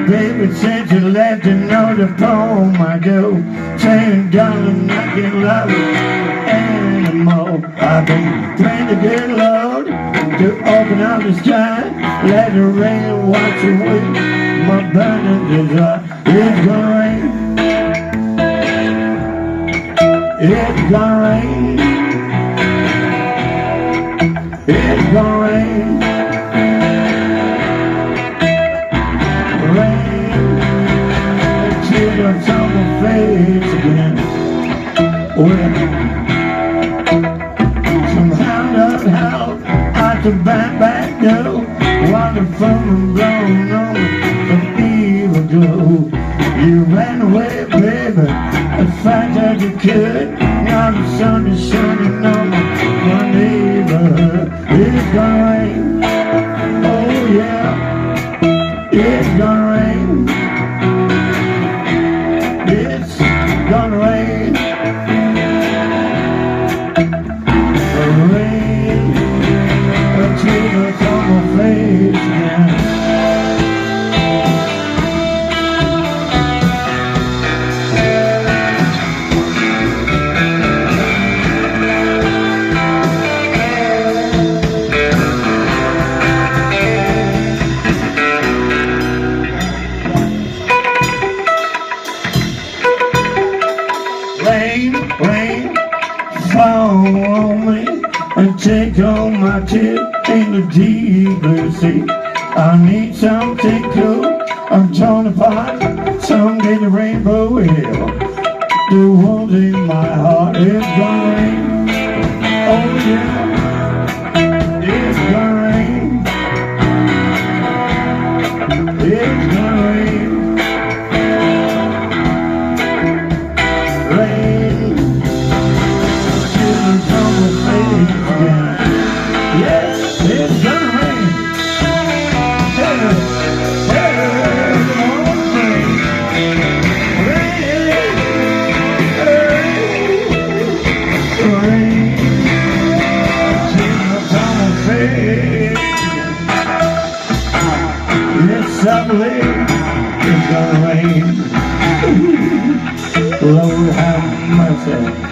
baby, since you left, you know the poem I go, saying, darling, I can't love you anymore. I've been praying to get Lord to open up the sky, let the rain wash away my burning desire. It's gonna rain. It's gonna rain. It's gonna rain. It's on my face again. Well, somehow I can back door, while the phone blown on from evil glow. You ran away, baby, as fast as you could. Now the sun is shining on my neighborhood. It's gonna rain. Oh yeah, it's gonna rain. It's gonna rain. Rain until it's on my face again. Rain, fall on me and take all my tears in the deep blue sea. I need something cool, I'm torn apart, someday the rainbow will. The wounds in my heart, it's gonna rain. Oh yeah, it's gonna rain. It's gonna rain. Yes, it's gonna rain. Yes, I believe it's gonna rain. Lord have mercy.